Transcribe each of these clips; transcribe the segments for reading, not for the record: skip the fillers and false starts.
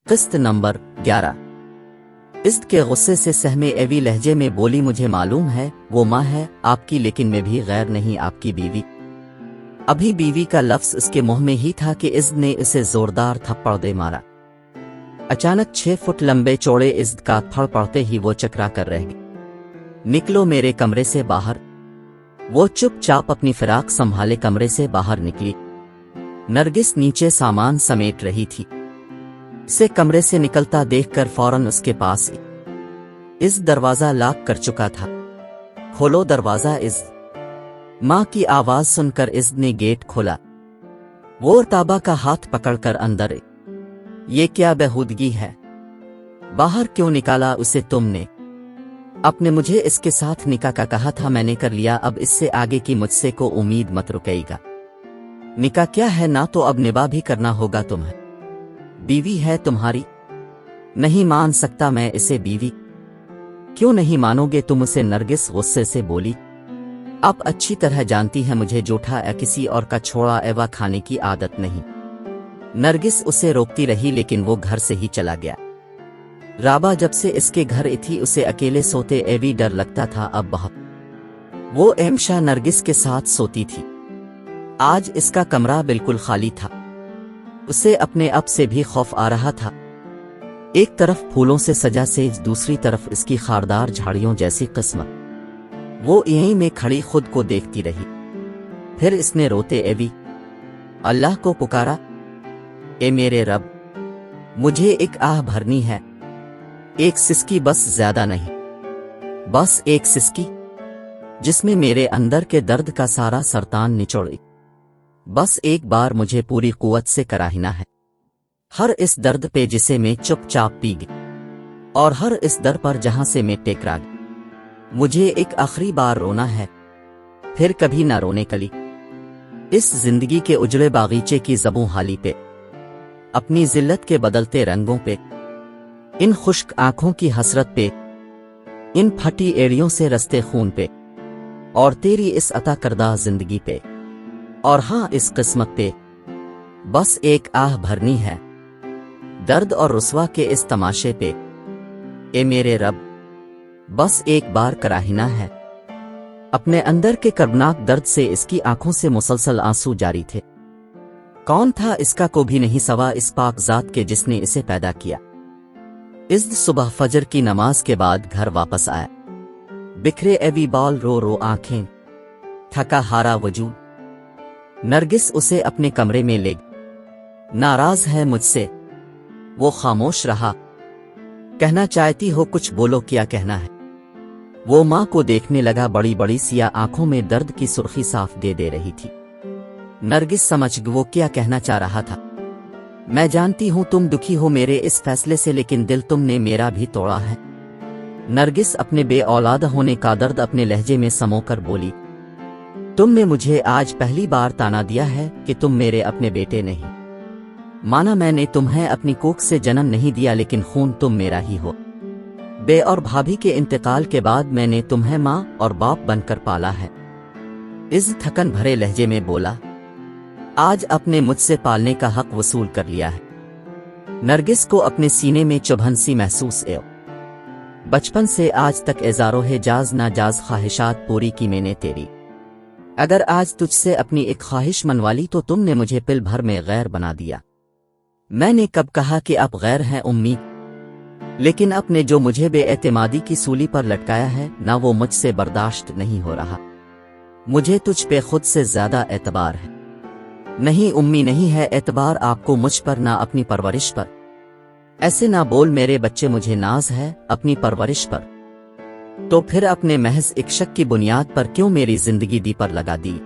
قسط نمبر 11۔ عزت کے غصے سے سہمے ایوی لہجے میں بولی، مجھے معلوم ہے وہ ماں ہے آپ کی، لیکن میں بھی غیر نہیں آپ کی بیوی۔ ابھی بیوی کا لفظ اس کے منہ میں ہی تھا کہ عزت نے اسے زوردار تھپڑ دے مارا۔ اچانک 6 فٹ لمبے چوڑے عزت کا تھپڑ پڑتے ہی وہ چکرا کر رہ گئی۔ نکلو میرے کمرے سے باہر۔ وہ چپ چاپ اپنی فراق سنبھالے کمرے سے باہر نکلی۔ نرگس نیچے سامان سمیٹ رہی تھی۔ اسے کمرے سے نکلتا دیکھ کر فوراً اس کے پاس گئی۔ عزت دروازہ لاک کر چکا تھا۔ کھولو دروازہ عزت، ماں کی آواز سن کر عزت نے گیٹ کھولا۔ وہ تابا کا ہاتھ پکڑ کر اندر یہ کیا بےہودگی ہے؟ باہر کیوں نکالا اسے تم نے؟ آپ نے مجھے اس کے ساتھ نکاح کا کہا تھا، میں نے کر لیا، اب اس سے آگے کی مجھ سے کو امید مت رکیے گا۔ نکاح کیا ہے نہ تو اب نباہ بھی کرنا ہوگا تمہیں۔ بیوی ہے تمہاری، نہیں مان سکتا میں اسے بیوی۔ کیوں نہیں مانو گے تم اسے؟ نرگس غصے سے بولی۔ آپ اچھی طرح جانتی ہیں مجھے جوٹھا یا کسی اور کا چھوڑا ایوا کھانے کی عادت نہیں۔ نرگس اسے روکتی رہی لیکن وہ گھر سے ہی چلا گیا۔ رابعہ جب سے اس کے گھر تھی اسے اکیلے سوتے ایوی ڈر لگتا تھا اب بہت۔ وہ ہمیشہ نرگس کے ساتھ سوتی تھی۔ آج اس کا کمرہ بالکل خالی تھا۔ اسے اپنے اب سے بھی خوف آ رہا تھا۔ ایک طرف پھولوں سے سجا سیج، دوسری طرف اس کی خاردار جھاڑیوں جیسی قسمت۔ وہ یہیں میں کھڑی خود کو دیکھتی رہی۔ پھر اس نے روتے ایوی اللہ کو پکارا، اے میرے رب، مجھے ایک آہ بھرنی ہے، ایک سسکی بس، زیادہ نہیں، بس ایک سسکی جس میں میرے اندر کے درد کا سارا سرطان نچوڑے۔ بس ایک بار مجھے پوری قوت سے کراہنا ہے، ہر اس درد پہ جسے میں چپ چاپ پی گئی، اور ہر اس در پر جہاں سے میں ٹیکرا گئی۔ مجھے ایک آخری بار رونا ہے، پھر کبھی نہ رونے کلی۔ اس زندگی کے اجڑے باغیچے کی زبوں حالی پہ، اپنی ذلت کے بدلتے رنگوں پہ، ان خشک آنکھوں کی حسرت پہ، ان پھٹی ایڑیوں سے رستے خون پہ، اور تیری اس عطا کردہ زندگی پہ، اور ہاں اس قسمت پہ بس ایک آہ بھرنی ہے، درد اور رسوا کے اس تماشے پہ، اے میرے رب، بس ایک بار کراہنا ہے۔ اپنے اندر کے کربناک درد سے اس کی آنکھوں سے مسلسل آنسو جاری تھے۔ کون تھا اس کا کو بھی نہیں سوا اس پاک ذات کے جس نے اسے پیدا کیا۔ عزت صبح فجر کی نماز کے بعد گھر واپس آیا۔ بکھرے ایوی بال، رو رو آنکھیں، تھکا ہارا وجود۔ نرگس اسے اپنے کمرے میں لے گئی۔ ناراض ہے مجھ سے؟ وہ خاموش رہا۔ کہنا چاہتی ہو کچھ بولو، کیا کہنا ہے؟ وہ ماں کو دیکھنے لگا، بڑی بڑی سیاہ آنکھوں میں درد کی سرخی صاف دے رہی تھی۔ نرگس سمجھ گئی وہ کیا کہنا چاہ رہا تھا۔ میں جانتی ہوں تم دکھی ہو میرے اس فیصلے سے، لیکن دل تم نے میرا بھی توڑا ہے۔ نرگس اپنے بے اولاد ہونے کا درد اپنے لہجے میں سمو کر بولی، تم نے مجھے آج پہلی بار تانا دیا ہے کہ تم میرے اپنے بیٹے نہیں۔ مانا میں نے تمہیں اپنی کوکھ سے جنم نہیں دیا، لیکن خون تم میرا ہی ہو۔ بے اور بھابھی کے انتقال کے بعد میں نے تمہیں ماں اور باپ بن کر پالا ہے۔ عزت تھکن بھرے لہجے میں بولا، آج اپنے مجھ سے پالنے کا حق وصول کر لیا ہے۔ نرگس کو اپنے سینے میں چبھن سی محسوس بچپن سے آج تک اظہارو ہے جاز ناجاز خواہشات پوری کی میں نے تیری۔ اگر آج تجھ سے اپنی ایک خواہش منوا لی تو تم نے مجھے پل بھر میں غیر بنا دیا۔ میں نے کب کہا کہ آپ غیر ہیں امی؟ لیکن آپ نے جو مجھے بے اعتمادی کی سولی پر لٹکایا ہے نہ وہ مجھ سے برداشت نہیں ہو رہا۔ مجھے تجھ پہ خود سے زیادہ اعتبار ہے۔ نہیں امی، نہیں ہے اعتبار آپ کو مجھ پر، نہ اپنی پرورش پر۔ ایسے نہ بول میرے بچے، مجھے ناز ہے اپنی پرورش پر۔ تو پھر اپنے محض ایک شک کی بنیاد پر کیوں میری زندگی دی پر لگا دی؟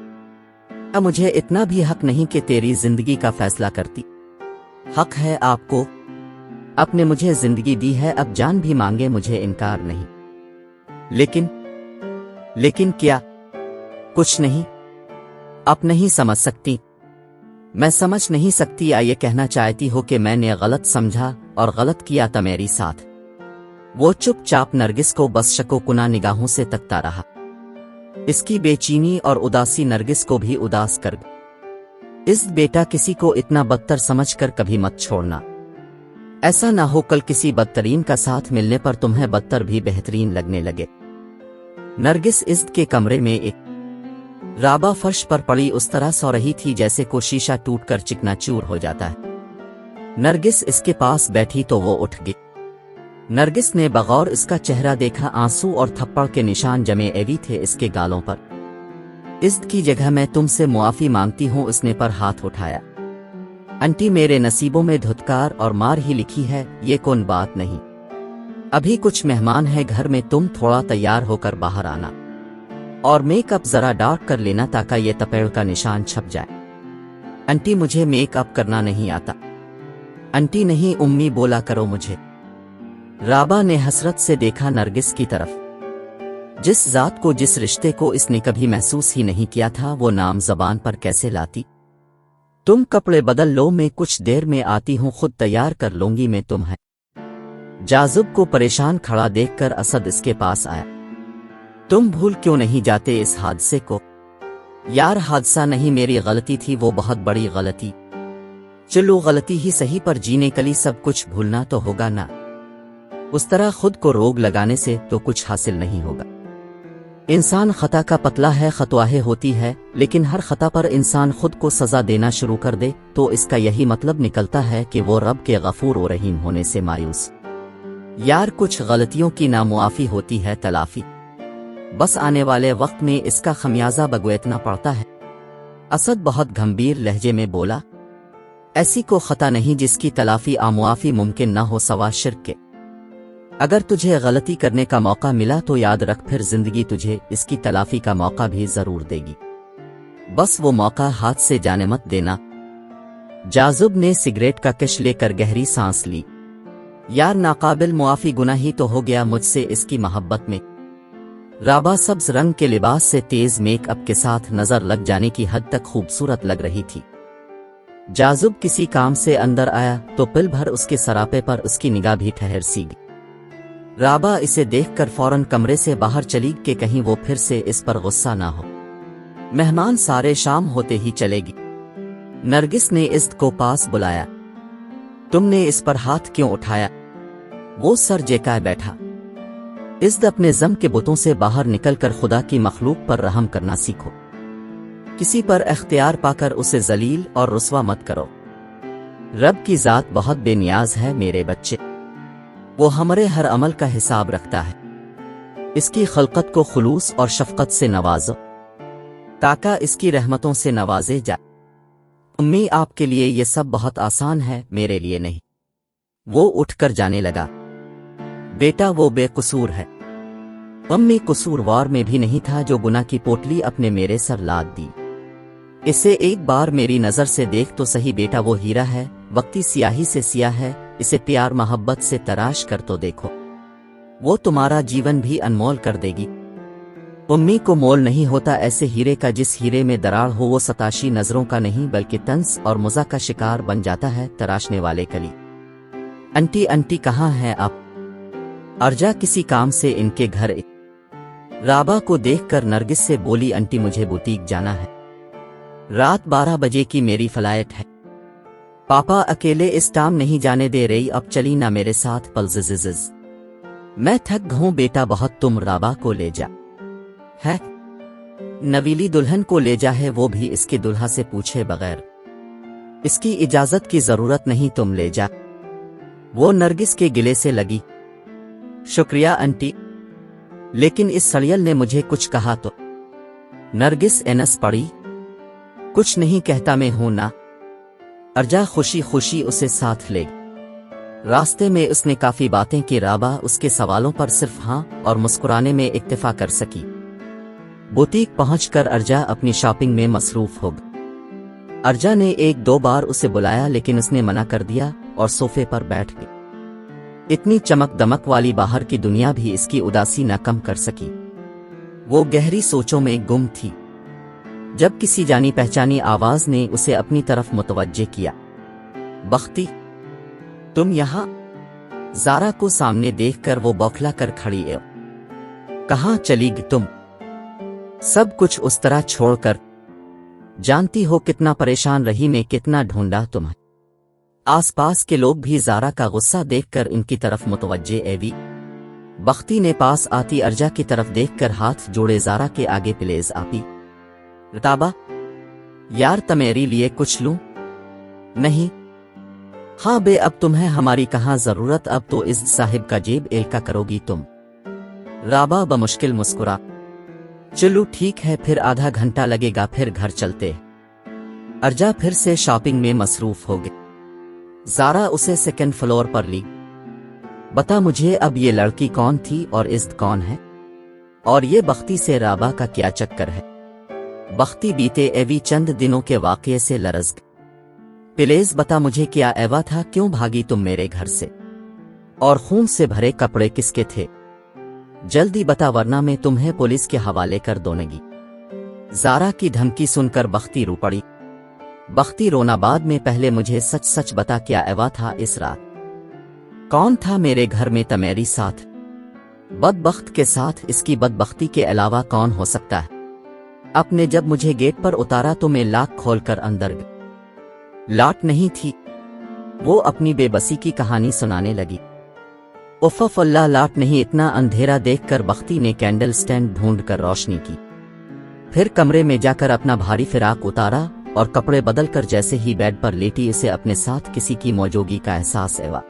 اب مجھے اتنا بھی حق نہیں کہ تیری زندگی کا فیصلہ کرتی۔ حق ہے آپ کو، آپ نے مجھے زندگی دی ہے، اب جان بھی مانگے مجھے انکار نہیں۔ لیکن کیا؟ کچھ نہیں؟ آپ نہیں سمجھ سکتی؟ میں سمجھ نہیں سکتی یا یہ کہنا چاہتی ہو کہ میں نے غلط سمجھا اور غلط کیا تھا میری ساتھ؟ وہ چپ چاپ نرگس کو بس شک و کناہ نگاہوں سے تکتا رہا۔ اس کی بے چینی اور اداسی نرگس کو بھی اداس کر گئی۔ اس بیٹا کسی کو اتنا بدتر سمجھ کر کبھی مت چھوڑنا۔ ایسا نہ ہو کل کسی بدترین کا ساتھ ملنے پر تمہیں بدتر بھی بہترین لگنے لگے۔ نرگس عزت کے کمرے میں ایک رابع فرش پر پڑی اس طرح سو رہی تھی جیسے کو شیشہ ٹوٹ کر چکنا چور ہو جاتا ہے۔ نرگس اس کے پاس بیٹھی تو وہ اٹھ گئی۔ نرگس نے بغور اس کا چہرہ دیکھا، آنسو اور تھپڑ کے نشان جمے ہوئے تھے اس کے گالوں پر۔ عزت کی جگہ میں تم سے معافی مانگتی ہوں، اس نے پر ہاتھ اٹھایا۔ انٹی میرے نصیبوں میں دھتکار اور مار ہی لکھی ہے، یہ کون بات نہیں۔ ابھی کچھ مہمان ہے گھر میں، تم تھوڑا تیار ہو کر باہر آنا اور میک اپ ذرا ڈارک کر لینا تاکہ یہ تپیڑ کا نشان چھپ جائے۔ انٹی مجھے میک اپ کرنا نہیں آتا۔ انٹی نہیں امی بولا کرو مجھے۔ رابعہ نے حسرت سے دیکھا نرگس کی طرف۔ جس ذات کو، جس رشتے کو اس نے کبھی محسوس ہی نہیں کیا تھا، وہ نام زبان پر کیسے لاتی؟ تم کپڑے بدل لو، میں کچھ دیر میں آتی ہوں، خود تیار کر لوں گی میں تمہیں۔ جاذب کو پریشان کھڑا دیکھ کر اسد اس کے پاس آیا۔ تم بھول کیوں نہیں جاتے اس حادثے کو؟ یار حادثہ نہیں، میری غلطی تھی، وہ بہت بڑی غلطی۔ چلو غلطی ہی صحیح، پر جینے کلی سب کچھ بھولنا تو ہوگا نا۔ اس طرح خود کو روگ لگانے سے تو کچھ حاصل نہیں ہوگا۔ انسان خطا کا پتلا ہے، خطایں ہوتی ہے، لیکن ہر خطا پر انسان خود کو سزا دینا شروع کر دے تو اس کا یہی مطلب نکلتا ہے کہ وہ رب کے غفور و رحیم ہونے سے مایوس۔ یار کچھ غلطیوں کی نامعافی ہوتی ہے تلافی، بس آنے والے وقت میں اس کا خمیازہ بھگتنا پڑتا ہے۔ اسد بہت گھمبیر لہجے میں بولا، ایسی کو خطا نہیں جس کی تلافی معافی ممکن نہ ہو سوا شرک کے۔ اگر تجھے غلطی کرنے کا موقع ملا تو یاد رکھ پھر زندگی تجھے اس کی تلافی کا موقع بھی ضرور دے گی، بس وہ موقع ہاتھ سے جانے مت دینا۔ جاذب نے سگریٹ کا کش لے کر گہری سانس لی۔ یار ناقابل معافی گناہ ہی تو ہو گیا مجھ سے اس کی محبت میں۔ رابعہ سبز رنگ کے لباس سے تیز میک اپ کے ساتھ نظر لگ جانے کی حد تک خوبصورت لگ رہی تھی۔ جاذب کسی کام سے اندر آیا تو پل بھر اس کے سراپے پر اس کی نگاہ بھی ٹھہر سی گئی۔ رابعہ اسے دیکھ کر فوراً کمرے سے باہر چلی کہ کہیں وہ پھر سے اس پر غصہ نہ ہو۔ مہمان سارے شام ہوتے ہی چلے گی۔ نرگس نے عزت کو پاس بلایا۔ تم نے اس پر ہاتھ کیوں اٹھایا؟ وہ سر جھکائے بیٹھا۔ عزت اپنے ضم کے بتوں سے باہر نکل کر خدا کی مخلوق پر رحم کرنا سیکھو۔ کسی پر اختیار پا کر اسے ذلیل اور رسوا مت کرو۔ رب کی ذات بہت بے نیاز ہے میرے بچے، وہ ہمارے ہر عمل کا حساب رکھتا ہے۔ اس کی خلقت کو خلوص اور شفقت سے نوازو تاکہ اس کی رحمتوں سے نوازے جائے۔ امی آپ کے لیے یہ سب بہت آسان ہے، میرے لیے نہیں۔ وہ اٹھ کر جانے لگا۔ بیٹا وہ بے قصور ہے، امی قصوروار میں بھی نہیں تھا جو گناہ کی پوٹلی اپنے میرے سر لاد دی۔ اسے ایک بار میری نظر سے دیکھ تو صحیح بیٹا، وہ ہیرا ہے، وقتی سیاہی سے سیاہ ہے، اسے پیار محبت سے تراش کر تو دیکھو، وہ تمہارا جیون بھی انمول کر دے گی۔ امی کو مول نہیں ہوتا ایسے ہیرے کا جس ہیرے میں دراڑ ہو، وہ ستاشی نظروں کا نہیں بلکہ طنز اور مزاح کا شکار بن جاتا ہے تراشنے والے کلی۔ انٹی انٹی کہاں ہیں آپ؟ ارجا کسی کام سے ان کے گھر۔ رابعہ کو دیکھ کر نرگس سے بولی، انٹی مجھے بوتیک جانا ہے، رات 12 بجے کی میری فلائٹ ہے، پاپا اکیلے اس ٹائم نہیں جانے دے رہی، اب چلی نہ میرے ساتھ پلززز، میں تھک گھوں بیٹا بہت، تم رابعہ کو لے جا ہے، نویلی دلہن کو لے جا ہے، وہ بھی اس کے دلہا سے پوچھے بغیر، اس کی اجازت کی ضرورت نہیں، تم لے جا۔ وہ نرگس کے گلے سے لگی، شکریہ انٹی، لیکن اس سڑیل نے مجھے کچھ کہا تو؟ نرگس انس پڑی، کچھ نہیں کہتا میں ہوں نا۔ ارجا خوشی خوشی اسے ساتھ لے گئی۔ راستے میں اس نے کافی باتیں کی، رابعہ اس کے سوالوں پر صرف ہاں اور مسکرانے میں اکتفا کر سکی۔ بوتیک پہنچ کر ارجا اپنی شاپنگ میں مصروف ہو گئی۔ ارجا نے 1-2 بار اسے بلایا لیکن اس نے منع کر دیا اور صوفے پر بیٹھ گئی۔ اتنی چمک دمک والی باہر کی دنیا بھی اس کی اداسی نہ کم کر سکی۔ وہ گہری سوچوں میں گم تھی جب کسی جانی پہچانی آواز نے اسے اپنی طرف متوجہ کیا۔ بختی تم یہاں؟ زارا کو سامنے دیکھ کر وہ بوکھلا کر کھڑی ہے۔ کہاں چلی گئی تم؟ سب کچھ اس طرح چھوڑ کر؟ جانتی ہو کتنا پریشان رہی میں، کتنا ڈھونڈا تمہیں، آس پاس کے لوگ بھی زارا کا غصہ دیکھ کر ان کی طرف متوجہ ایوی بختی نے پاس آتی ارجا کی طرف دیکھ کر ہاتھ جوڑے زارا کے آگے پلیز آپی رتابہ یار تمیری لیے کچھ لوں؟ نہیں ہاں بے اب تمہیں ہماری کہاں ضرورت، اب تو عزت صاحب کا جیب ایلکا کرو گی تم۔ رابعہ بمشکل مسکرا، چلو ٹھیک ہے پھر آدھا گھنٹہ لگے گا پھر گھر چلتے۔ ارجا پھر سے شاپنگ میں مصروف ہو گئی۔ زارا اسے سیکنڈ فلور پر لی۔ بتا مجھے اب یہ لڑکی کون تھی اور عزت کون ہے؟ اور یہ بختی سے رابعہ کا کیا چکر ہے؟ بختی بیتے ایوی چند دنوں کے واقعے سے لرز گئی۔ پلیز بتا مجھے کیا ایوا تھا، کیوں بھاگی تم میرے گھر سے؟ اور خون سے بھرے کپڑے کس کے تھے؟ جلدی بتا ورنہ میں تمہیں پولیس کے حوالے کر دوں گی۔ زارا کی دھمکی سن کر بختی رو پڑی۔ بختی رونا بعد میں پہلے مجھے سچ سچ بتا کیا ایوا تھا اس رات؟ کون تھا میرے گھر میں تمیری ساتھ؟ بدبخت کے ساتھ اس کی بدبختی کے علاوہ کون ہو سکتا ہے؟ اپ نے جب مجھے گیٹ پر اتارا تو میں لاک کھول کر اندر گئی۔ لاٹ نہیں تھی، وہ اپنی بے بسی کی کہانی سنانے لگی۔ اف اللہ لاٹ نہیں، اتنا اندھیرا دیکھ کر بختی نے کینڈل سٹینڈ ڈھونڈ کر روشنی کی، پھر کمرے میں جا کر اپنا بھاری فراق اتارا اور کپڑے بدل کر جیسے ہی بیڈ پر لیٹی اسے اپنے ساتھ کسی کی موجودگی کا احساس ہوا۔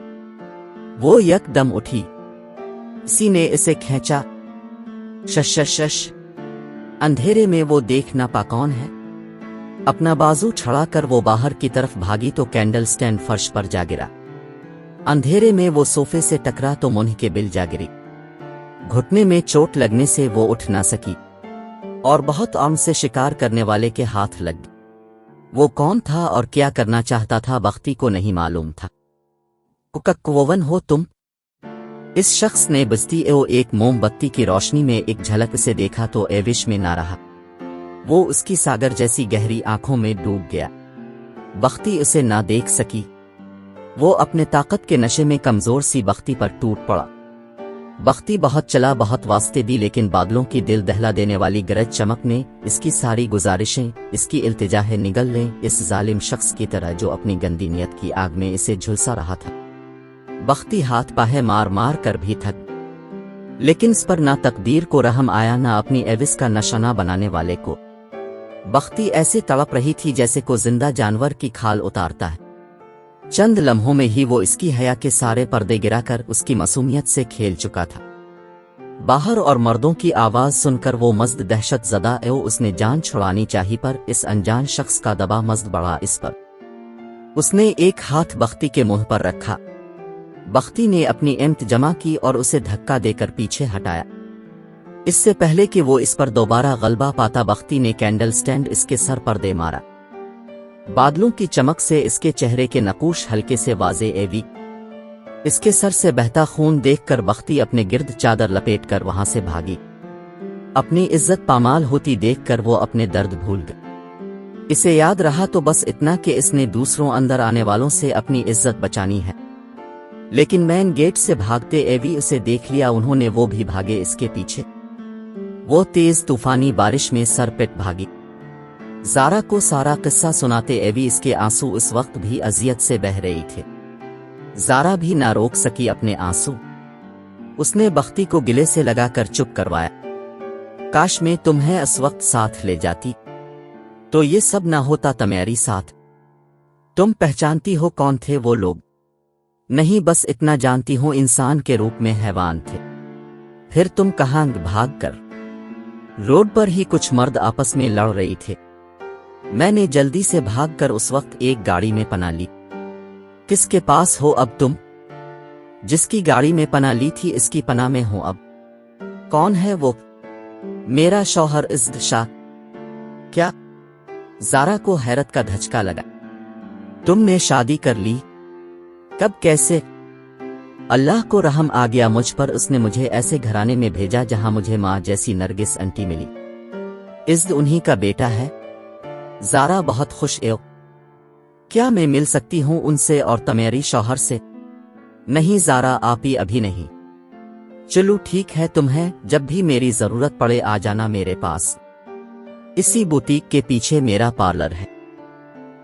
وہ یک دم اٹھی، کسی نے اسے کھینچا۔ شش شش شش، اندھیرے میں وہ دیکھ نہ پا کون ہے۔ اپنا بازو چھڑا کر وہ باہر کی طرف بھاگی تو کینڈل سٹینڈ فرش پر جا گرا۔ اندھیرے میں وہ صوفے سے ٹکرا تو منہ کے بل جا گری۔ گھٹنے میں چوٹ لگنے سے وہ اٹھ نہ سکی اور بہت عام سے شکار کرنے والے کے ہاتھ لگ گئی۔ وہ کون تھا اور کیا کرنا چاہتا تھا بختی کو نہیں معلوم تھا۔ کوون ہو تم؟ اس شخص نے بجتی ایک موم بتی کی روشنی میں ایک جھلک سے دیکھا تو ایوش میں نہ رہا، وہ اس کی ساگر جیسی گہری آنکھوں میں ڈوب گیا۔ بختی اسے نہ دیکھ سکی، وہ اپنے طاقت کے نشے میں کمزور سی بختی پر ٹوٹ پڑا۔ بختی بہت چلا، بہت واسطے دی، لیکن بادلوں کی دل دہلا دینے والی گرج چمک نے اس کی ساری گزارشیں، اس کی التجاہیں نگل لیں اس ظالم شخص کی طرح جو اپنی گندی نیت کی آگ میں اسے جھلسا رہا تھا۔ بختی ہاتھ پاہے مار مار کر بھی تھک، لیکن اس پر نہ تقدیر کو رحم آیا نہ اپنی ایوس کا نشانہ بنانے والے کو۔ بختی ایسے تڑپ رہی تھی جیسے کو زندہ جانور کی کھال اتارتا ہے۔ چند لمحوں میں ہی وہ اس کی حیا کے سارے پردے گرا کر اس کی معصومیت سے کھیل چکا تھا۔ باہر اور مردوں کی آواز سن کر وہ مزد دہشت زدہ اس نے جان چھڑانی چاہی پر اس انجان شخص کا دبا مزد بڑھا اس پر۔ اس نے ایک ہاتھ بختی کے منہ پر رکھا۔ بختی نے اپنی ہمت جمع کی اور اسے دھکا دے کر پیچھے ہٹایا۔ اس سے پہلے کہ وہ اس پر دوبارہ غلبہ پاتا بختی نے کینڈل سٹینڈ اس کے سر پر دے مارا۔ بادلوں کی چمک سے اس کے چہرے کے نقوش ہلکے سے واضح ایوی۔ اس کے سر سے بہتا خون دیکھ کر بختی اپنے گرد چادر لپیٹ کر وہاں سے بھاگی۔ اپنی عزت پامال ہوتی دیکھ کر وہ اپنے درد بھول گئی۔ اسے یاد رہا تو بس اتنا کہ اس نے دوسروں اندر آنے والوں سے اپنی عزت بچانی ہے، لیکن مین گیٹ سے بھاگتے ایوی اسے دیکھ لیا، انہوں نے وہ بھی بھاگے اس کے پیچھے۔ وہ تیز طوفانی بارش میں سر پٹ بھاگی۔ زارا کو سارا قصہ سناتے ایوی اس کے آنسو اس وقت بھی اذیت سے بہہ رہی تھے۔ زارا بھی نہ روک سکی اپنے آنسو۔ اس نے بختی کو گلے سے لگا کر چپ کروایا۔ کاش میں تمہیں اس وقت ساتھ لے جاتی تو یہ سب نہ ہوتا تمیری ساتھ۔ تم پہچانتی ہو کون تھے وہ لوگ؟ نہیں، بس اتنا جانتی ہوں انسان کے روپ میں حیوان تھے۔ پھر تم کہاں بھاگ کر؟ روڈ پر ہی کچھ مرد آپس میں لڑ رہی تھے، میں نے جلدی سے بھاگ کر اس وقت ایک گاڑی میں پناہ لی۔ کس کے پاس ہو اب تم؟ جس کی گاڑی میں پناہ لی تھی اس کی پناہ میں ہوں اب۔ کون ہے وہ؟ میرا شوہر عزت شاہ۔ کیا؟ زارا کو حیرت کا دھچکا لگا۔ تم نے شادی کر لی؟ کب، کیسے؟ اللہ کو رحم آ گیا مجھ پر، اس نے مجھے ایسے گھرانے میں بھیجا جہاں مجھے ماں جیسی نرگس انٹی ملی۔ عزت انہی کا بیٹا ہے۔ زارا بہت خوش ہے۔ کیا میں مل سکتی ہوں ان سے اور تمیری شوہر سے؟ نہیں زارا آپی، ابھی نہیں۔ چلو ٹھیک ہے، تمہیں جب بھی میری ضرورت پڑے آ جانا میرے پاس۔ اسی بوتیک کے پیچھے میرا پارلر ہے،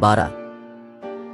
12।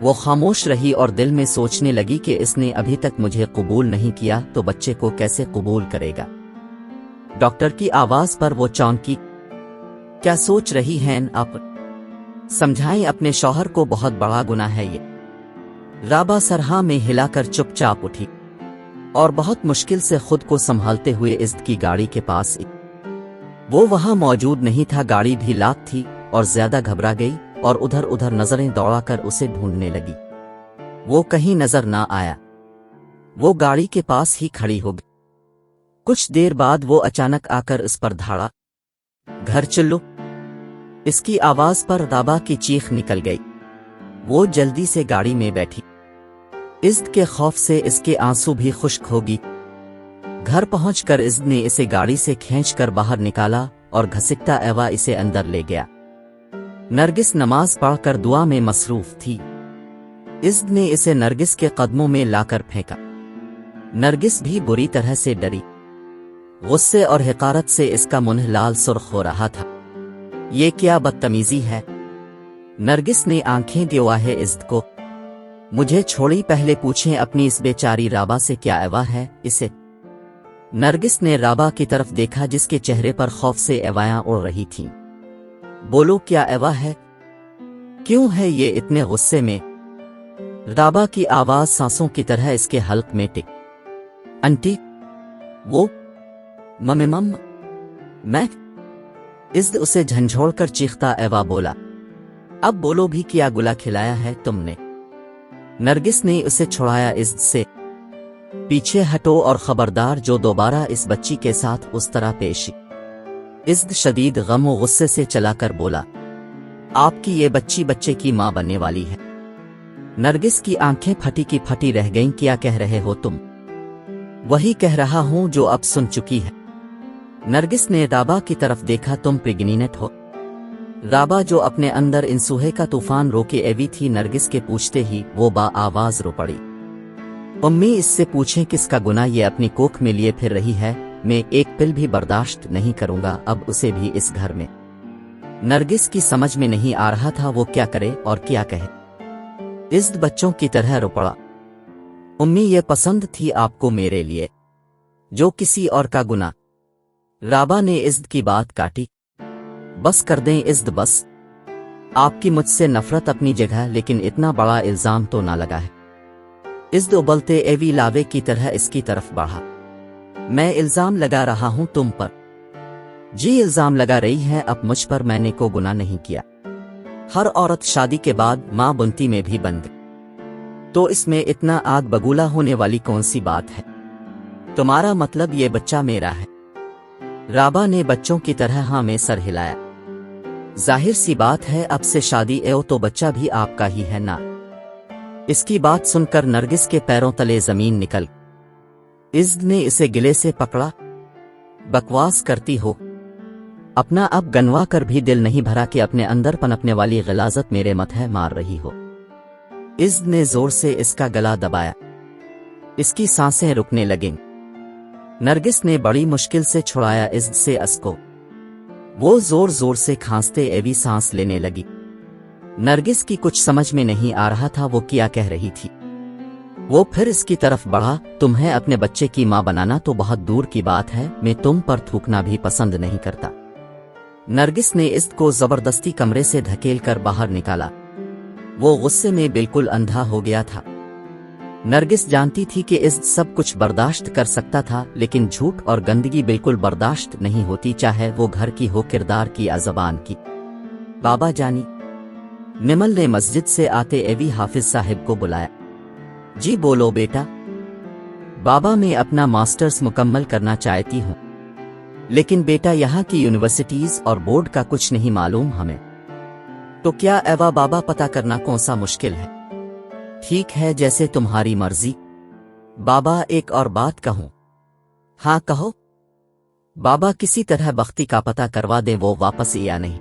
وہ خاموش رہی اور دل میں سوچنے لگی کہ اس نے ابھی تک مجھے قبول نہیں کیا تو بچے کو کیسے قبول کرے گا۔ ڈاکٹر کی آواز پر وہ چونکی۔ کیا سوچ رہی ہیں آپ؟ سمجھائیں اپنے شوہر کو، بہت بڑا گناہ ہے یہ۔ رابعہ سرہا میں ہلا کر چپ چاپ اٹھی اور بہت مشکل سے خود کو سنبھالتے ہوئے عزت کی گاڑی کے پاس آئی۔ وہ وہاں موجود نہیں تھا، گاڑی بھی لاک تھی اور زیادہ گھبرا گئی اور ادھر ادھر نظریں دوڑا کر اسے ڈھونڈنے لگی۔ وہ کہیں نظر نہ آیا۔ وہ گاڑی کے پاس ہی کھڑی ہو گئی۔ کچھ دیر بعد وہ اچانک آ کر اس پر دھاڑا۔ گھر چلو! اس کی آواز پر رابعہ کی چیخ نکل گئی۔ وہ جلدی سے گاڑی میں بیٹھی۔ عزت کے خوف سے اس کے آنسو بھی خشک ہوگی۔ گھر پہنچ کر عزت نے اسے گاڑی سے کھینچ کر باہر نکالا اور گھسٹتا ایوا اسے اندر لے گیا۔ نرگس نماز پڑھ کر دعا میں مصروف تھی۔ عزت نے اسے نرگس کے قدموں میں لا کر پھینکا۔ نرگس بھی بری طرح سے ڈری۔ غصے اور حقارت سے اس کا منہ لال سرخ ہو رہا تھا۔ یہ کیا بدتمیزی ہے؟ نرگس نے آنکھیں دئواہے عزت کو۔ مجھے چھوڑی، پہلے پوچھیں اپنی اس بیچاری رابعہ سے کیا ایوا ہے اسے۔ نرگس نے رابعہ کی طرف دیکھا جس کے چہرے پر خوف سے ایوائیاں اڑ رہی تھیں۔ بولو کیا ایوا ہے؟ کیوں ہے یہ اتنے غصے میں؟ رابعہ کی آواز سانسوں کی طرح اس کے حلق میں ٹک۔ انٹی وہ میں عزت اسے جھنجھوڑ کر چیختا ایوا بولا۔ اب بولو بھی، کیا گلا کھلایا ہے تم نے؟ نرگس نے اسے چھڑایا عزت سے۔ پیچھے ہٹو اور خبردار جو دوبارہ اس بچی کے ساتھ اس طرح پیش۔ عزت شدید غم و غصے سے چلا کر بولا، آپ کی یہ بچی بچے کی ماں بننے والی ہے۔ نرگس کی آنکھیں پھٹی کی پھٹی رہ گئیں۔ کیا کہہ رہے ہو تم؟ وہی کہہ رہا ہوں جو اب سن چکی ہے۔ نرگس نے رابعہ کی طرف دیکھا، تم پریگنینٹ ہو؟ رابعہ جو اپنے اندر انسوہے کا طوفان روکے ایوی تھی، نرگس کے پوچھتے ہی وہ با آواز رو پڑی۔ امی اس سے پوچھیں کس کا گناہ یہ اپنی کوکھ میں لیے پھر رہی ہے، میں ایک پل بھی برداشت نہیں کروں گا اب اسے بھی اس گھر میں۔ نرگس کی سمجھ میں نہیں آ رہا تھا وہ کیا کرے اور کیا کہے۔ عزت بچوں کی طرح رو پڑا۔ امی یہ پسند تھی آپ کو میرے لیے، جو کسی اور کا گناہ۔ رابعہ نے عزت کی بات کاٹی۔ بس کر دیں عزت، بس۔ آپ کی مجھ سے نفرت اپنی جگہ، لیکن اتنا بڑا الزام تو نہ لگا ہے۔ عزت ابلتے ایوی لاوے کی طرح اس کی طرف بڑھا۔ میں الزام لگا رہا ہوں تم پر؟ جی الزام لگا رہی ہے اب مجھ پر، میں نے کو گناہ نہیں کیا۔ ہر عورت شادی کے بعد ماں بنتی میں بھی بن گئی، تو اس میں اتنا آگ بگولا ہونے والی کون سی بات ہے؟ تمہارا مطلب یہ بچہ میرا ہے؟ رابعہ نے بچوں کی طرح ہاں میں سر ہلایا۔ ظاہر سی بات ہے اب سے شادی ایو تو بچہ بھی آپ کا ہی ہے نا؟ اس کی بات سن کر نرگس کے پیروں تلے زمین نکل۔ عزت نے اسے گلے سے پکڑا۔ بکواس کرتی ہو؟ اپنا اب گنوا کر بھی دل نہیں بھرا کہ اپنے اندر پنپنے والی غلاظت میرے متھے مار رہی ہو؟ عزت نے زور سے اس کا گلا دبایا۔ اس کی سانسیں رکنے لگیں۔ نرگس نے بڑی مشکل سے چھڑایا عزت سے اس کو۔ وہ زور زور سے کھانستے ایوی سانس لینے لگی۔ نرگس کی کچھ سمجھ میں نہیں آ رہا تھا وہ کیا کہہ رہی تھی۔ وہ پھر اس کی طرف بڑھا۔ تمہیں اپنے بچے کی ماں بنانا تو بہت دور کی بات ہے، میں تم پر تھوکنا بھی پسند نہیں کرتا۔ نرگس نے عزت کو زبردستی کمرے سے دھکیل کر باہر نکالا۔ وہ غصے میں بالکل اندھا ہو گیا تھا۔ نرگس جانتی تھی کہ عزت سب کچھ برداشت کر سکتا تھا، لیکن جھوٹ اور گندگی بالکل برداشت نہیں ہوتی، چاہے وہ گھر کی ہو، کردار کی یا زبان کی۔ بابا جانی! نمل نے مسجد سے آتے ایوی حافظ صاحب کو بلایا۔ جی بولو بیٹا۔ بابا میں اپنا ماسٹرز مکمل کرنا چاہتی ہوں، لیکن بیٹا یہاں کی یونیورسٹیز اور بورڈ کا کچھ نہیں معلوم ہمیں۔ تو کیا ایوا بابا پتہ کرنا کون سا مشکل ہے؟ ٹھیک ہے جیسے تمہاری مرضی۔ بابا ایک اور بات کہوں؟ ہاں کہو۔ بابا کسی طرح بختی کا پتہ کروا دیں وہ واپس یا نہیں۔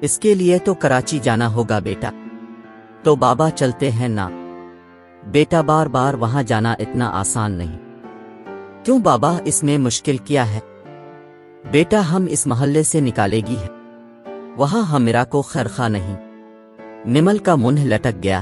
اس کے لیے تو کراچی جانا ہوگا بیٹا۔ تو بابا چلتے ہیں نا؟ بیٹا بار بار وہاں جانا اتنا آسان نہیں۔ کیوں بابا، اس میں مشکل کیا ہے؟ بیٹا ہم اس محلے سے نکالے گی ہے، وہاں ہمیرا کو خیرخواہ نہیں۔ نمل کا منہ لٹک گیا۔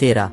13।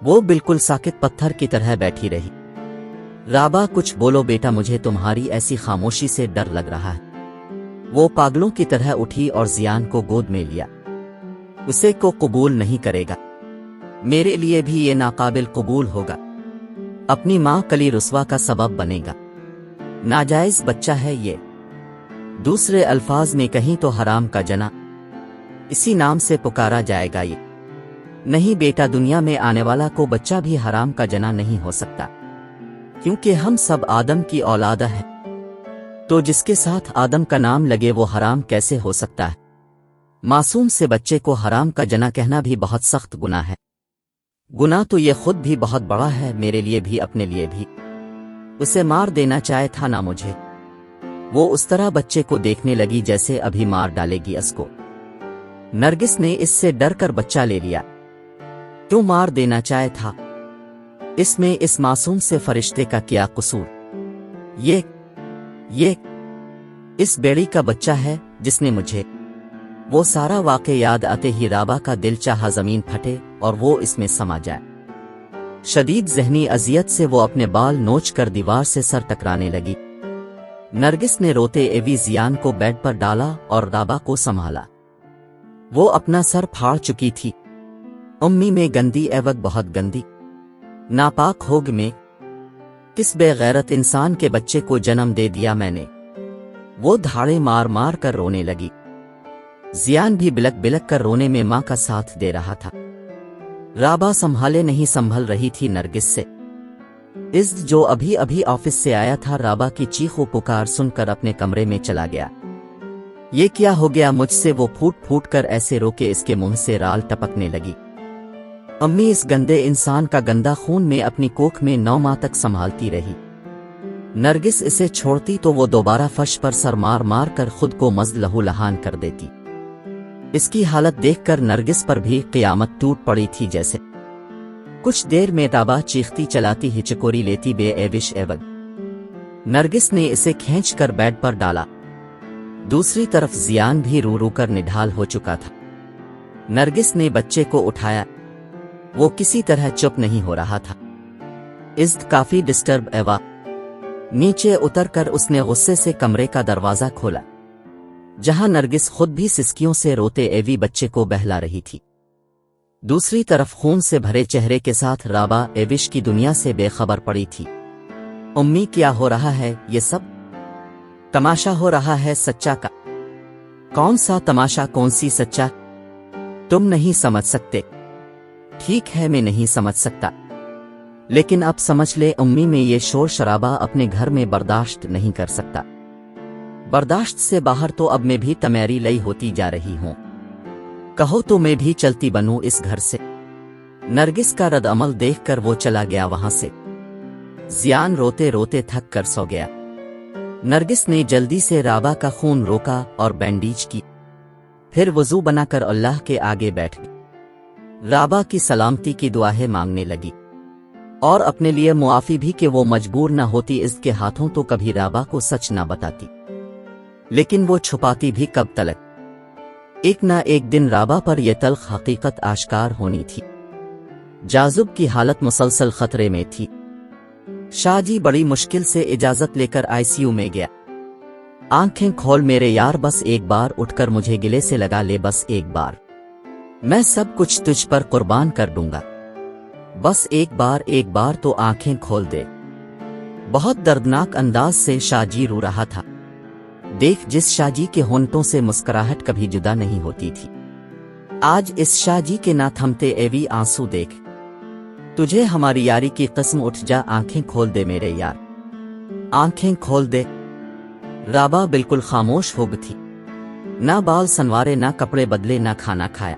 وہ بالکل ساکت پتھر کی طرح بیٹھی رہی۔ رابا کچھ بولو بیٹا، مجھے تمہاری ایسی خاموشی سے ڈر لگ رہا ہے۔ وہ پاگلوں کی طرح اٹھی اور زیان کو گود میں لیا۔ اسے کو قبول نہیں کرے گا، میرے لیے بھی یہ ناقابل قبول ہوگا، اپنی ماں کلی رسوا کا سبب بنے گا، ناجائز بچہ ہے یہ، دوسرے الفاظ میں کہیں تو حرام کا جنا، اسی نام سے پکارا جائے گا یہ۔ نہیں بیٹا، دنیا میں آنے والا کو بچہ بھی حرام کا جنا نہیں ہو سکتا، کیونکہ ہم سب آدم کی اولاد ہیں، تو جس کے ساتھ آدم کا نام لگے وہ حرام کیسے ہو سکتا ہے؟ معصوم سے بچے کو حرام کا جنا کہنا بھی بہت سخت گناہ ہے۔ گناہ تو یہ خود بھی بہت بڑا ہے، میرے لیے بھی اپنے لیے بھی۔ اسے مار دینا چاہے تھا نہ مجھے۔ وہ اس طرح بچے کو دیکھنے لگی جیسے ابھی مار ڈالے گی اس کو۔ نرگس نے اس سے ڈر کر بچہ لے لیا۔ کیوں مار دینا چاہے تھا؟ اس میں اس معصوم سے فرشتے کا کیا قصور؟ یہ اس بیڑی کا بچہ ہے جس نے مجھے… وہ سارا واقع یاد آتے ہی رابا کا دل چاہا زمین پھٹے اور وہ اس میں سما جائے۔ شدید ذہنی اذیت سے وہ اپنے بال نوچ کر دیوار سے سر ٹکرانے لگی۔ نرگس نے روتے ایوی زیان کو بیڈ پر ڈالا اور رابا کو سنبھالا۔ وہ اپنا سر پھاڑ چکی تھی۔ امی میں گندی ایوک بہت گندی، ناپاک ہوگ میں، کس بے غیرت انسان کے بچے کو جنم دے دیا میں نے۔ وہ دھاڑے مار مار کر رونے لگی۔ زیان بھی بلک بلک کر رونے میں ماں کا ساتھ دے رہا تھا۔ رابا سنبھالے نہیں سنبھل رہی تھی نرگس سے۔ عزت جو ابھی ابھی آفس سے آیا تھا رابا کی چیخ و پکار سن کر اپنے کمرے میں چلا گیا۔ یہ کیا ہو گیا مجھ سے؟ وہ پھوٹ پھوٹ کر ایسے رو کہ اس کے منہ سے رال ٹپکنے لگی۔ امی اس گندے انسان کا گندا خون میں اپنی کوکھ میں 9 ماہ تک سنبھالتی رہی۔ نرگس اسے چھوڑتی تو وہ دوبارہ فرش پر سر مار مار کر خود کو مزد لہو لہان کر دیتی۔ اس کی حالت دیکھ کر نرگس پر بھی قیامت ٹوٹ پڑی تھی جیسے۔ کچھ دیر میں رابا چیختی چلاتی ہچکوری لیتی بے ایوش ایوگ۔ نرگس نے اسے کھینچ کر بیڈ پر ڈالا۔ دوسری طرف زیان بھی رو رو کر نڈھال ہو چکا تھا۔ نرگس نے بچے کو اٹھایا، وہ کسی طرح چپ نہیں ہو رہا تھا۔ عزت کافی ڈسٹرب ایوا۔ نیچے اتر کر اس نے غصے سے کمرے کا دروازہ کھولا، جہاں نرگس خود بھی سسکیوں سے روتے ایوی بچے کو بہلا رہی تھی۔ دوسری طرف خون سے بھرے چہرے کے ساتھ رابا ایوش کی دنیا سے بے خبر پڑی تھی۔ امی کیا ہو رہا ہے؟ یہ سب تماشا ہو رہا ہے سچا کا۔ کون سا تماشا؟ کون سی سچا؟ تم نہیں سمجھ سکتے۔ ٹھیک ہے میں نہیں سمجھ سکتا، لیکن اب سمجھ لے امی، میں یہ شور شرابہ اپنے گھر میں برداشت نہیں کر سکتا۔ برداشت سے باہر تو اب میں بھی تمیری لئی ہوتی جا رہی ہوں۔ کہو تو میں بھی چلتی بنوں اس گھر سے۔ نرگس کا رد عمل دیکھ کر وہ چلا گیا وہاں سے۔ زیان روتے روتے تھک کر سو گیا۔ نرگس نے جلدی سے رابا کا خون روکا اور بینڈیج کی، پھر وضو بنا کر اللہ کے آگے بیٹھ گئی۔ رابا کی سلامتی کی دعائیں مانگنے لگی اور اپنے لیے معافی بھی کہ وہ مجبور نہ ہوتی اس کے ہاتھوں تو کبھی رابا کو سچ نہ بتاتی، لیکن وہ چھپاتی بھی کب تلک؟ ایک نہ ایک دن رابا پر یہ تلخ حقیقت آشکار ہونی تھی۔ جاذب کی حالت مسلسل خطرے میں تھی۔ شاہ جی بڑی مشکل سے اجازت لے کر ICU میں گیا۔ آنکھیں کھول میرے یار، بس ایک بار اٹھ کر مجھے گلے سے لگا لے، بس ایک بار، میں سب کچھ تجھ پر قربان کر دوں گا، بس ایک بار تو آنکھیں کھول دے۔ بہت دردناک انداز سے شاہ جی رو رہا تھا۔ دیکھ، جس شاہ جی کے ہونٹوں سے مسکراہٹ کبھی جدا نہیں ہوتی تھی، آج اس شاہ جی کے نہ تھمتے ایوی آنسو دیکھ۔ تجھے ہماری یاری کی قسم، اٹھ جا، آنکھیں کھول دے میرے یار، آنکھیں کھول دے۔ رابا بالکل خاموش ہو گئی تھی، نہ بال سنوارے، نہ کپڑے بدلے، نہ کھانا کھایا۔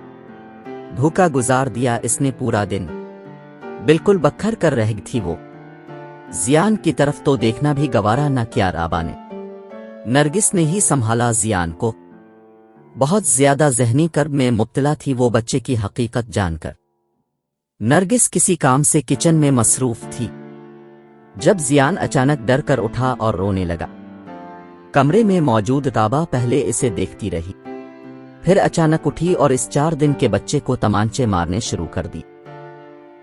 بھوکا گزار دیا اس نے پورا دن، بالکل بکھر کر رہ گئی تھی وہ۔ زیان کی طرف تو دیکھنا بھی گوارا نہ کیا رابا نے۔ نرگس نے ہی سنبھالا زیان کو۔ بہت زیادہ ذہنی کرب میں مبتلا تھی وہ بچے کی حقیقت جان کر۔ نرگس کسی کام سے کچن میں مصروف تھی، جب زیان اچانک ڈر کر اٹھا اور رونے لگا۔ کمرے میں موجود رابا پہلے اسے دیکھتی رہی، پھر اچانک اٹھی اور اس 4 دن کے بچے کو تمانچے مارنے شروع کر دی۔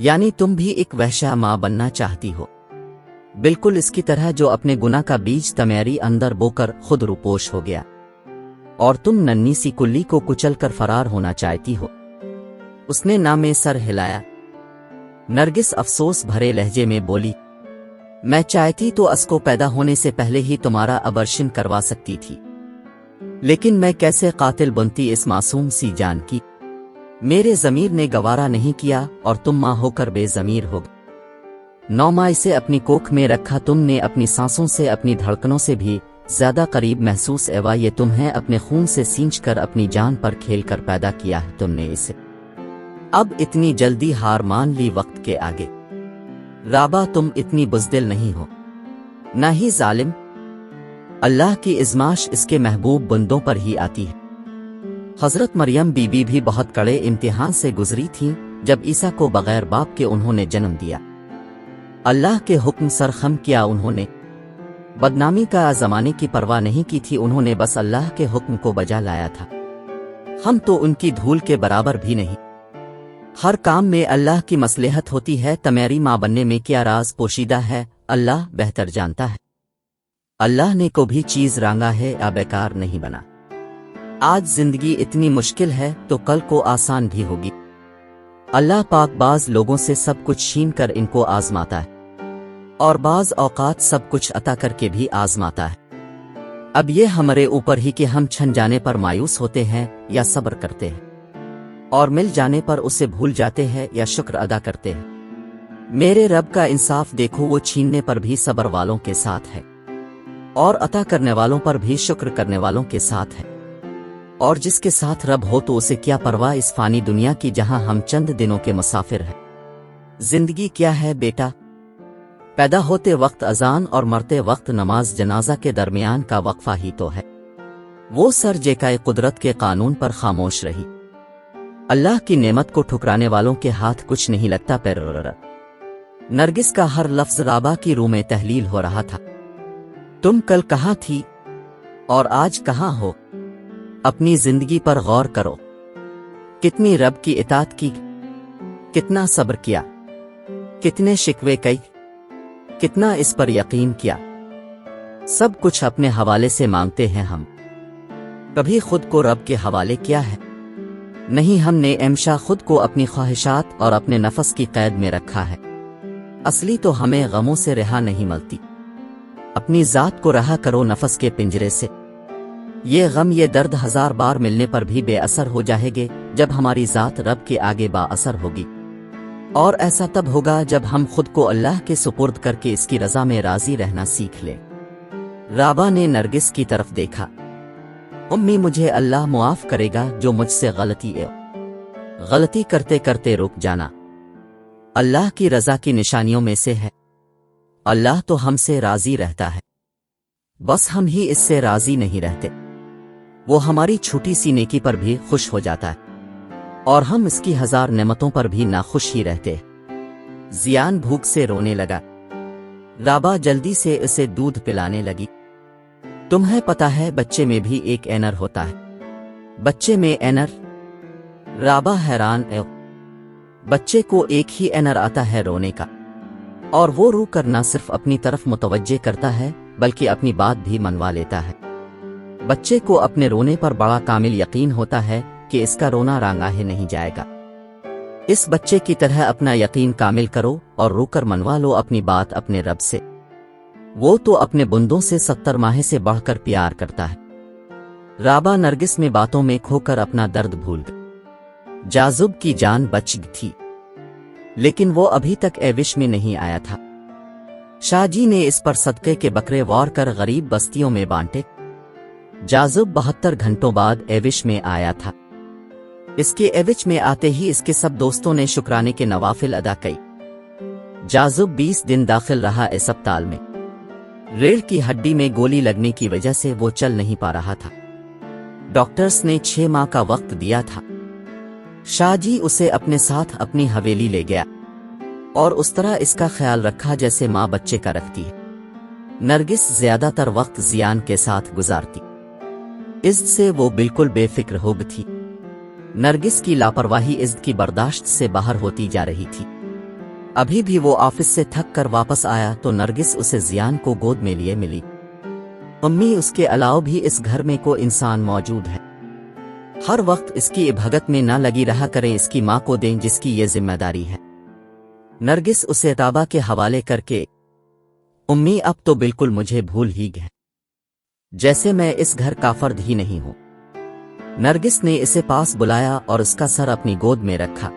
یعنی تم بھی ایک وحشہ ماں بننا چاہتی ہو، بالکل اس کی طرح جو اپنے گناہ کا بیج تمہاری اندر بو کر خود روپوش ہو گیا، اور تم ننھی سی کلی کو کچل کر فرار ہونا چاہتی ہو۔ اس نے نہ میں سر ہلایا۔ نرگس افسوس بھرے لہجے میں بولی، میں چاہتی تو اس کو پیدا ہونے سے پہلے ہی تمہارا ابرشن کروا سکتی تھی، لیکن میں کیسے قاتل بنتی اس معصوم سی جان کی؟ میرے ضمیر نے گوارا نہیں کیا اور تم ماں ہو کر بے ضمیر ہو گئی۔ 9 ماہ سے اپنی کوکھ میں رکھا تم نے، اپنی سانسوں سے، اپنی دھڑکنوں سے بھی زیادہ قریب محسوس ایوا یہ تمہیں اپنے خون سے سینچ کر اپنی جان پر کھیل کر پیدا کیا ہے تم نے اسے، اب اتنی جلدی ہار مان لی وقت کے آگے؟ رابا تم اتنی بزدل نہیں ہو، نہ ہی ظالم۔ اللہ کی ازمائش اس کے محبوب بندوں پر ہی آتی ہے۔ حضرت مریم بی بی بھی بہت کڑے امتحان سے گزری تھیں جب عیسیٰ کو بغیر باپ کے انہوں نے جنم دیا۔ اللہ کے حکم سرخم کیا انہوں نے، بدنامی کا زمانے کی پرواہ نہیں کی تھی، انہوں نے بس اللہ کے حکم کو بجا لایا تھا۔ ہم تو ان کی دھول کے برابر بھی نہیں۔ ہر کام میں اللہ کی مصلحت ہوتی ہے، تمہاری ماں بننے میں کیا راز پوشیدہ ہے اللہ بہتر جانتا ہے۔ اللہ نے کو بھی چیز رانگا ہے یا بیکار نہیں بنا۔ آج زندگی اتنی مشکل ہے تو کل کو آسان بھی ہوگی۔ اللہ پاک بعض لوگوں سے سب کچھ چھین کر ان کو آزماتا ہے، اور بعض اوقات سب کچھ عطا کر کے بھی آزماتا ہے۔ اب یہ ہمارے اوپر ہی کہ ہم چھن جانے پر مایوس ہوتے ہیں یا صبر کرتے ہیں، اور مل جانے پر اسے بھول جاتے ہیں یا شکر ادا کرتے ہیں۔ میرے رب کا انصاف دیکھو، وہ چھیننے پر بھی صبر والوں کے ساتھ ہے، اور عطا کرنے والوں پر بھی شکر کرنے والوں کے ساتھ ہے۔ اور جس کے ساتھ رب ہو تو اسے کیا پرواہ اس فانی دنیا کی جہاں ہم چند دنوں کے مسافر ہیں۔ زندگی کیا ہے بیٹا؟ پیدا ہوتے وقت اذان اور مرتے وقت نماز جنازہ کے درمیان کا وقفہ ہی تو ہے۔ وہ سر جیکائے قدرت کے قانون پر خاموش رہی۔ اللہ کی نعمت کو ٹھکرانے والوں کے ہاتھ کچھ نہیں لگتا۔ نرگس کا ہر لفظ رابا کی روح میں تحلیل ہو رہا تھا۔ تم کل کہاں تھی اور آج کہاں ہو؟ اپنی زندگی پر غور کرو، کتنی رب کی اطاعت کی، کتنا صبر کیا، کتنے شکوے کئی، کتنا اس پر یقین کیا۔ سب کچھ اپنے حوالے سے مانگتے ہیں ہم، کبھی خود کو رب کے حوالے کیا ہے؟ نہیں، ہم نے ہمیشہ خود کو اپنی خواہشات اور اپنے نفس کی قید میں رکھا ہے۔ اصلی تو ہمیں غموں سے رہا نہیں ملتی۔ اپنی ذات کو رہا کرو نفس کے پنجرے سے۔ یہ غم، یہ درد 1000 بار ملنے پر بھی بے اثر ہو جائے گے جب ہماری ذات رب کے آگے با اثر ہوگی، اور ایسا تب ہوگا جب ہم خود کو اللہ کے سپرد کر کے اس کی رضا میں راضی رہنا سیکھ لیں۔ رابا نے نرگس کی طرف دیکھا۔ امی، مجھے اللہ معاف کرے گا جو مجھ سے غلطی کرتے کرتے رک جانا اللہ کی رضا کی نشانیوں میں سے ہے۔ اللہ تو ہم سے راضی رہتا ہے، بس ہم ہی اس سے راضی نہیں رہتے۔ وہ ہماری چھوٹی سی نیکی پر بھی خوش ہو جاتا ہے، اور ہم اس کی 1000 نعمتوں پر بھی ناخوش ہی رہتے ہیں۔ زیان بھوک سے رونے لگا۔ رابا جلدی سے اسے دودھ پلانے لگی۔ تمہیں پتا ہے بچے میں بھی ایک اینر ہوتا ہے؟ بچے میں اینر؟ رابا حیران ہے۔ بچے کو ایک ہی اینر آتا ہے رونے کا، اور وہ رو کر نہ صرف اپنی طرف متوجہ کرتا ہے بلکہ اپنی بات بھی منوا لیتا ہے۔ بچے کو اپنے رونے پر بڑا کامل یقین ہوتا ہے کہ اس کا رونا رانگاہے نہیں جائے گا۔ اس بچے کی طرح اپنا یقین کامل کرو اور رو کر منوا لو اپنی بات اپنے رب سے۔ وہ تو اپنے بندوں سے 70 ماہ سے بڑھ کر پیار کرتا ہے۔ رابا نرگس میں باتوں میں کھو کر اپنا درد بھول گئی۔ جاذب کی جان بچ گئی تھی، لیکن وہ ابھی تک ایوش میں نہیں آیا تھا۔ شاہ جی نے اس پر صدقے کے بکرے وار کر غریب بستیوں میں بانٹے۔ جاذب 72 گھنٹوں بعد ایوش میں آیا تھا۔ اس کے ایوش میں آتے ہی اس کے سب دوستوں نے شکرانے کے نوافل ادا کی۔ جاذب 20 دن داخل رہا اسپتال میں۔ ریڑھ کی ہڈی میں گولی لگنے کی وجہ سے وہ چل نہیں پا رہا تھا۔ ڈاکٹرز نے 6 ماہ کا وقت دیا تھا۔ شاہ جی اسے اپنے ساتھ اپنی حویلی لے گیا، اور اس طرح اس کا خیال رکھا جیسے ماں بچے کا رکھتی ہے۔ نرگس زیادہ تر وقت زیان کے ساتھ گزارتی، عزت سے وہ بالکل بے فکر ہو گئی تھی۔ نرگس کی لاپرواہی عزت کی برداشت سے باہر ہوتی جا رہی تھی۔ ابھی بھی وہ آفس سے تھک کر واپس آیا تو نرگس اسے زیان کو گود میں لیے ملی۔ امی اس کے علاوہ بھی اس گھر میں کوئی انسان موجود ہے، ہر وقت اس کی بھگت میں نہ لگی رہا کریں، اس کی ماں کو دیں جس کی یہ ذمہ داری ہے۔ نرگس اسے تابا کے حوالے کر کے، امی اب تو بالکل مجھے بھول ہی گئے، جیسے میں اس گھر کا فرد ہی نہیں ہوں۔ نرگس نے اسے پاس بلایا اور اس کا سر اپنی گود میں رکھا۔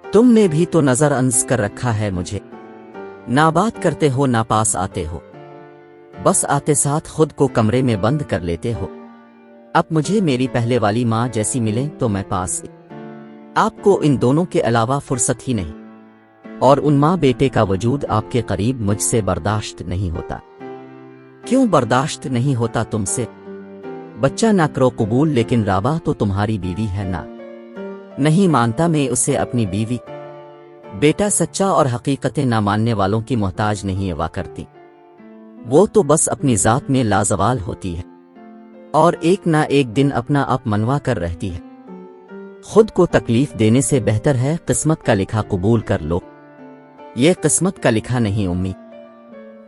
تم نے بھی تو نظر انداز کر رکھا ہے مجھے، نہ بات کرتے ہو نہ پاس آتے ہو، بس آتے ساتھ خود کو کمرے میں بند کر لیتے ہو۔ اب مجھے میری پہلے والی ماں جیسی ملے تو میں پاس، آپ کو ان دونوں کے علاوہ فرصت ہی نہیں، اور ان ماں بیٹے کا وجود آپ کے قریب مجھ سے برداشت نہیں ہوتا۔ کیوں برداشت نہیں ہوتا تم سے؟ بچہ نہ کرو قبول، لیکن رابعہ تو تمہاری بیوی ہے نا۔ نہیں مانتا میں اسے اپنی بیوی۔ بیٹا سچا اور حقیقتیں نہ ماننے والوں کی محتاج نہیں ہوا کرتی، وہ تو بس اپنی ذات میں لازوال ہوتی ہے اور ایک نہ ایک دن اپنا آپ منوا کر رہتی ہے۔ خود کو تکلیف دینے سے بہتر ہے قسمت کا لکھا قبول کر لو۔ یہ قسمت کا لکھا نہیں امی،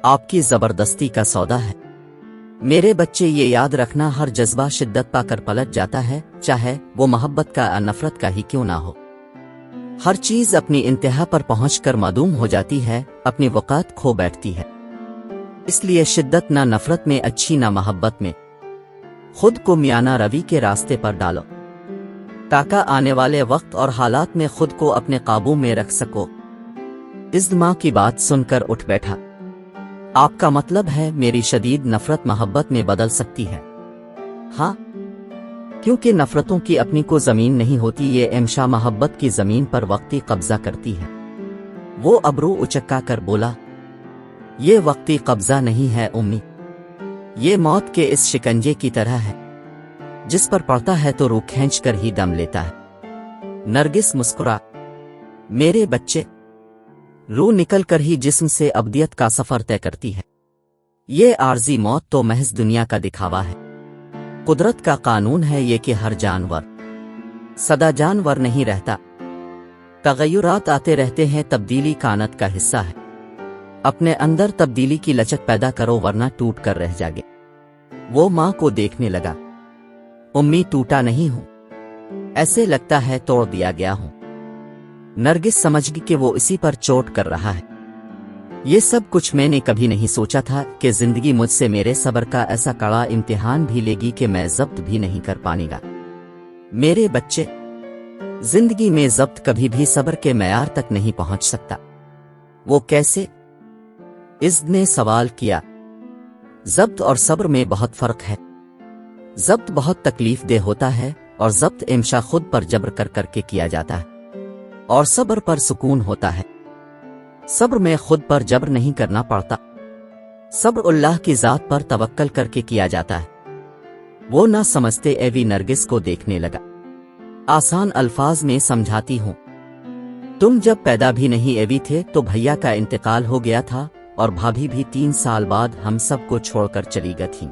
آپ کی زبردستی کا سودا ہے۔ میرے بچے یہ یاد رکھنا، ہر جذبہ شدت پا کر پلٹ جاتا ہے، چاہے وہ محبت کا یا نفرت کا ہی کیوں نہ ہو۔ ہر چیز اپنی انتہا پر پہنچ کر معدوم ہو جاتی ہے، اپنی وقت کھو بیٹھتی ہے۔ اس لیے شدت نہ نفرت میں اچھی نہ محبت میں، خود کو میانہ روی کے راستے پر ڈالو تاکہ آنے والے وقت اور حالات میں خود کو اپنے قابو میں رکھ سکو۔ اس ماں کی بات سن کر اٹھ بیٹھا۔ آپ کا مطلب ہے میری شدید نفرت محبت میں بدل سکتی ہے؟ ہاں، کیونکہ نفرتوں کی اپنی کو زمین نہیں ہوتی، یہ امشا محبت کی زمین پر وقتی قبضہ کرتی ہے۔ وہ ابرو اچکا کر بولا، یہ وقتی قبضہ نہیں ہے امی، یہ موت کے اس شکنجے کی طرح ہے، جس پر پڑتا ہے تو روح کھینچ کر ہی دم لیتا ہے۔ نرگس مسکرا، میرے بچے، روح نکل کر ہی جسم سے ابدیت کا سفر طے کرتی ہے۔ یہ عارضی موت تو محض دنیا کا دکھاوا ہے۔ قدرت کا قانون ہے یہ کہ ہر جانور سدا جانور نہیں رہتا، تغیرات آتے رہتے ہیں، تبدیلی کائنات کا حصہ ہے۔ اپنے اندر تبدیلی کی لچک پیدا کرو ورنہ ٹوٹ کر رہ جاگے۔ وہ ماں کو دیکھنے لگا، امی ٹوٹا نہیں ہوں، ایسے لگتا ہے توڑ دیا گیا ہوں۔ نرگس سمجھ گئی کہ وہ اسی پر چوٹ کر رہا ہے۔ یہ سب کچھ میں نے کبھی نہیں سوچا تھا کہ زندگی مجھ سے میرے صبر کا ایسا کڑا امتحان بھی لے گی کہ میں ضبط بھی نہیں کر پانے گا۔ میرے بچے، زندگی میں ضبط کبھی بھی صبر کے معیار تک نہیں پہنچ سکتا۔ وہ کیسے؟ عزت نے سوال کیا۔ ضبط اور صبر میں بہت فرق ہے۔ ضبط بہت تکلیف دہ ہوتا ہے اور ضبط امشا خود پر جبر کر کر کے کیا جاتا ہے، اور صبر پر سکون ہوتا ہے۔ صبر میں خود پر جبر نہیں کرنا پڑتا، صبر اللہ کی ذات پر توکل کر کے کیا جاتا ہے۔ وہ نہ سمجھتے ایوی نرگس کو دیکھنے لگا۔ آسان الفاظ میں سمجھاتی ہوں، تم جب پیدا بھی نہیں ایوی تھے تو بھیا کا انتقال ہو گیا تھا اور بھابھی بھی 3 سال بعد ہم سب کو چھوڑ کر چلی گئی تھیں۔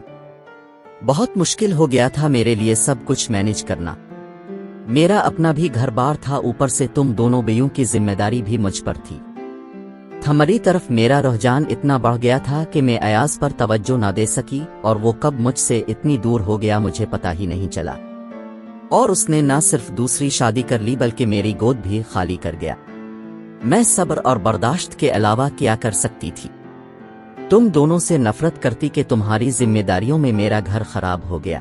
بہت مشکل ہو گیا تھا میرے لیے سب کچھ مینج کرنا۔ میرا اپنا بھی گھر بار تھا، اوپر سے تم دونوں بیوں کی ذمہ داری بھی مجھ پر تھی۔ ہماری طرف میرا رجحان اتنا بڑھ گیا تھا کہ میں ایاز پر توجہ نہ دے سکی، اور وہ کب مجھ سے اتنی دور ہو گیا مجھے پتا ہی نہیں چلا۔ اور اس نے نہ صرف دوسری شادی کر لی بلکہ میری گود بھی خالی کر گیا۔ میں صبر اور برداشت کے علاوہ کیا کر سکتی تھی؟ تم دونوں سے نفرت کرتی کہ تمہاری ذمہ داریوں میں میرا گھر خراب ہو گیا۔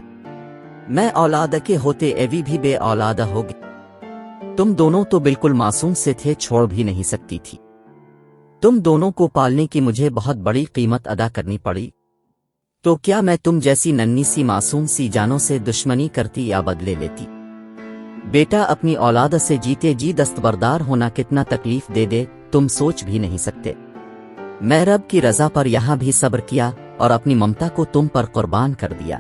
میں اولاد کے ہوتے ایوی بھی بے اولادہ ہو گئی۔ تم دونوں تو بالکل معصوم سے تھے، چھوڑ بھی نہیں سکتی تھی۔ تم دونوں کو پالنے کی مجھے بہت بڑی قیمت ادا کرنی پڑی۔ تو کیا میں تم جیسی ننھی سی معصوم سی جانوں سے دشمنی کرتی یا بدلے لیتی؟ بیٹا اپنی اولاد سے جیتے جی دستبردار ہونا کتنا تکلیف دے دے تم سوچ بھی نہیں سکتے۔ میں رب کی رضا پر یہاں بھی صبر کیا اور اپنی ممتا کو تم پر قربان کر دیا۔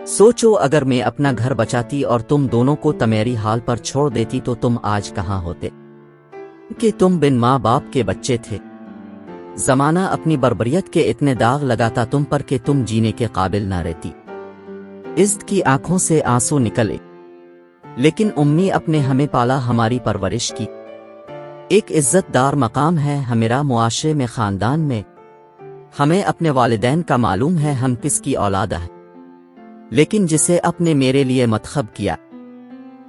سوچو اگر میں اپنا گھر بچاتی اور تم دونوں کو تمیری حال پر چھوڑ دیتی تو تم آج کہاں ہوتے؟ کہ تم بن ماں باپ کے بچے تھے۔ زمانہ اپنی بربریت کے اتنے داغ لگاتا تم پر کہ تم جینے کے قابل نہ رہتی۔ عزت کی آنکھوں سے آنسو نکلے، لیکن امی اپنے ہمیں پالا، ہماری پرورش کی، ایک عزت دار مقام ہے ہمارا معاشرے میں، خاندان میں۔ ہمیں اپنے والدین کا معلوم ہے ہم کس کی اولاد ہیں، لیکن جسے اپنے میرے لیے منتخب کیا،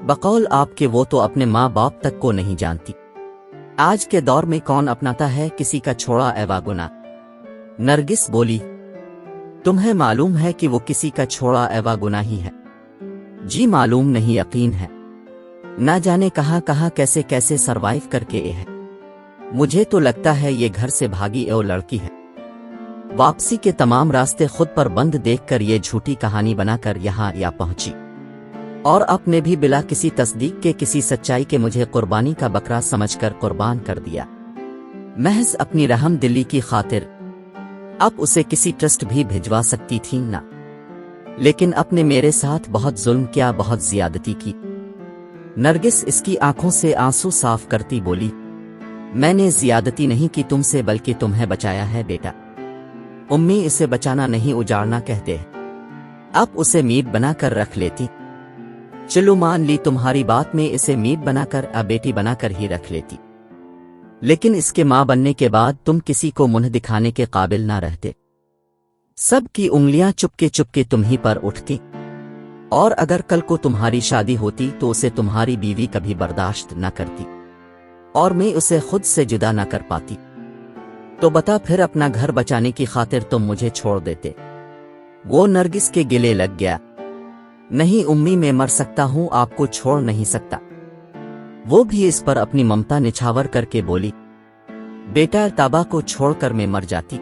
بقول آپ کے وہ تو اپنے ماں باپ تک کو نہیں جانتی۔ آج کے دور میں کون اپناتا ہے کسی کا چھوڑا ایوا گناہ؟ نرگس بولی، تمہیں معلوم ہے کہ وہ کسی کا چھوڑا ایوا گناہ ہی ہے؟ جی معلوم نہیں، یقین ہے، نہ جانے کہاں کہاں کیسے کیسے سروائیو کر کے یہ ہے۔ مجھے تو لگتا ہے یہ گھر سے بھاگی او لڑکی ہے، واپسی کے تمام راستے خود پر بند دیکھ کر یہ جھوٹی کہانی بنا کر یہاں یا پہنچی، اور آپ نے بھی بلا کسی تصدیق کے کسی سچائی کے مجھے قربانی کا بکرا سمجھ کر قربان کر دیا، محض اپنی رحم دلی کی خاطر۔ آپ اسے کسی ٹرسٹ بھی بھجوا سکتی تھیں نا، لیکن اپنے میرے ساتھ بہت ظلم کیا، بہت زیادتی کی۔ نرگس اس کی آنکھوں سے آنسو صاف کرتی بولی، میں نے زیادتی نہیں کی تم سے، بلکہ تمہیں بچایا ہے بیٹا۔ امی اسے بچانا نہیں اجاڑنا کہتے ہیں، آپ اسے میت بنا کر رکھ لیتی۔ چلو مان لی تمہاری بات، میں اسے میت بنا کر بیٹی بنا کر ہی رکھ لیتی، لیکن اس کے ماں بننے کے بعد تم کسی کو منہ دکھانے کے قابل نہ رہتے، سب کی انگلیاں چپکے چپکے تمہیں پر اٹھتی، اور اگر کل کو تمہاری شادی ہوتی تو اسے تمہاری بیوی کبھی برداشت نہ کرتی، اور میں اسے خود سے جدا نہ کر پاتی، تو بتا پھر اپنا گھر بچانے کی خاطر تم مجھے چھوڑ دیتے؟ وہ نرگس کے گلے لگ گیا، نہیں امی میں مر سکتا ہوں، آپ کو چھوڑ نہیں سکتا۔ وہ بھی اس پر اپنی ممتا نچھاور کر کے بولی، بیٹا تابا کو چھوڑ کر میں مر جاتی،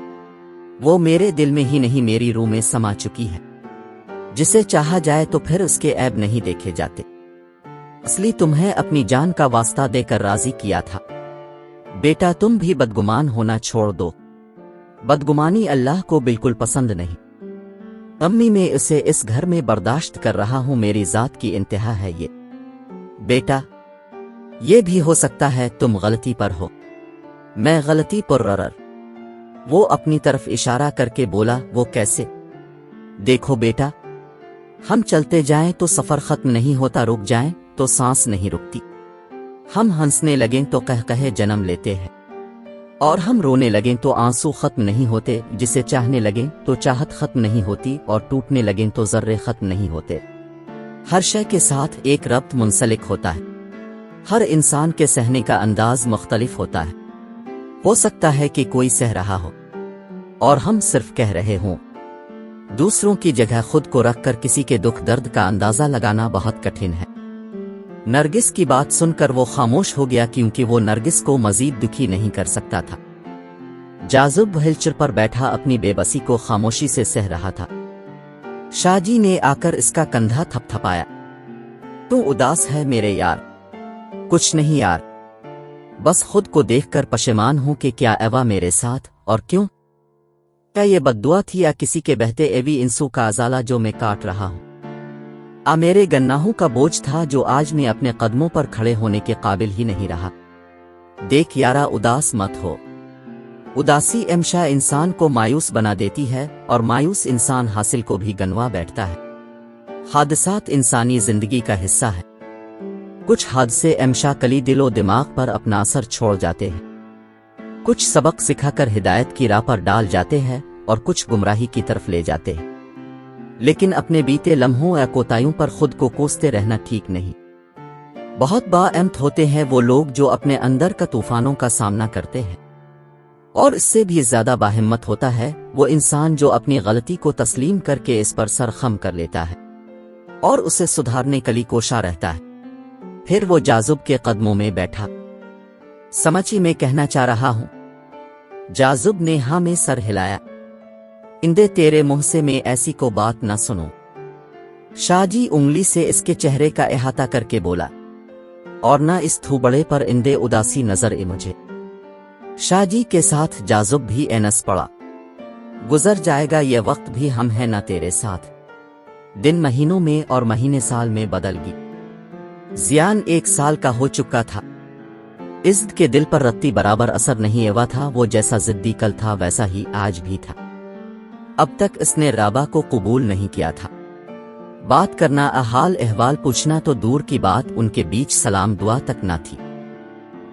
وہ میرے دل میں ہی نہیں میری روح میں سما چکی ہے، جسے چاہا جائے تو پھر اس کے عیب نہیں دیکھے جاتے، اس لیے تمہیں اپنی جان کا واسطہ دے کر راضی کیا تھا۔ بیٹا تم بھی بدگمان ہونا چھوڑ دو، بدگمانی اللہ کو بالکل پسند نہیں۔ امی میں اسے اس گھر میں برداشت کر رہا ہوں، میری ذات کی انتہا ہے یہ۔ بیٹا یہ بھی ہو سکتا ہے تم غلطی پر ہو، میں غلطی پر رر۔ وہ اپنی طرف اشارہ کر کے بولا، وہ کیسے؟ دیکھو بیٹا، ہم چلتے جائیں تو سفر ختم نہیں ہوتا، رک جائیں تو سانس نہیں رکتی، ہم ہنسنے لگیں تو قہقہے جنم لیتے ہیں، اور ہم رونے لگیں تو آنسو ختم نہیں ہوتے، جسے چاہنے لگیں تو چاہت ختم نہیں ہوتی، اور ٹوٹنے لگیں تو ذرے ختم نہیں ہوتے۔ ہر شے کے ساتھ ایک ربط منسلک ہوتا ہے، ہر انسان کے سہنے کا انداز مختلف ہوتا ہے، ہو سکتا ہے کہ کوئی سہ رہا ہو اور ہم صرف کہہ رہے ہوں۔ دوسروں کی جگہ خود کو رکھ کر کسی کے دکھ درد کا اندازہ لگانا بہت کٹھن ہے۔ نرگس کی بات سن کر وہ خاموش ہو گیا، کیونکہ وہ نرگس کو مزید دکھی نہیں کر سکتا تھا۔ جاذب وہیلچر پر بیٹھا اپنی بے بسی کو خاموشی سے سہ رہا تھا۔ شاہ جی نے آ کر اس کا کندھا تھپ تھپایا، تو اداس ہے میرے یار؟ کچھ نہیں یار، بس خود کو دیکھ کر پشیمان ہوں کہ کیا ایوا میرے ساتھ، اور کیوں؟ کیا یہ بددعا تھی یا کسی کے بہتے ایوی انسو کا ازالہ جو میں کاٹ رہا ہوں؟ میرے گناہوں کا بوجھ تھا جو آج میں اپنے قدموں پر کھڑے ہونے کے قابل ہی نہیں رہا۔ دیکھ یارا، اداس مت ہو، اداسی ہمیشہ انسان کو مایوس بنا دیتی ہے، اور مایوس انسان حاصل کو بھی گنوا بیٹھتا ہے۔ حادثات انسانی زندگی کا حصہ ہے، کچھ حادثے ہمیشہ کلی دل و دماغ پر اپنا اثر چھوڑ جاتے ہیں، کچھ سبق سکھا کر ہدایت کی راہ پر ڈال جاتے ہیں، اور کچھ گمراہی کی طرف لے جاتے ہیں، لیکن اپنے بیتے لمحوں یا کوتاہیوں پر خود کو کوستے رہنا ٹھیک نہیں۔ بہت بااہمت ہوتے ہیں وہ لوگ جو اپنے اندر کا طوفانوں کا سامنا کرتے ہیں، اور اس سے بھی زیادہ باہمت ہوتا ہے وہ انسان جو اپنی غلطی کو تسلیم کر کے اس پر سر خم کر لیتا ہے، اور اسے سدھارنے کے لیے کوشاں رہتا ہے۔ پھر وہ جاذب کے قدموں میں بیٹھا، سمجھی میں کہنا چاہ رہا ہوں؟ جاذب نے ہاں میں سر ہلایا، اندے تیرے منہ سے میں ایسی کو بات نہ سنوں۔ شاہ جی انگلی سے اس کے چہرے کا احاطہ کر کے بولا، اور نہ اس تھوبڑے پر اندے اداسی نظر مجھے۔ شاہ جی کے ساتھ جاذب بھی اینس پڑا، گزر جائے گا یہ وقت بھی، ہم ہیں نہ تیرے ساتھ، دن مہینوں میں اور مہینے سال میں بدل گئی، زیان 1 سال کا ہو چکا تھا۔ عزت کے دل پر رتی برابر اثر نہیں ہوا تھا، وہ جیسا ضدی کل تھا ویسا ہی آج بھی تھا۔ اب تک اس نے رابعہ کو قبول نہیں کیا تھا، بات کرنا، حال احوال پوچھنا تو دور کی بات، ان کے بیچ سلام دعا تک نہ تھی۔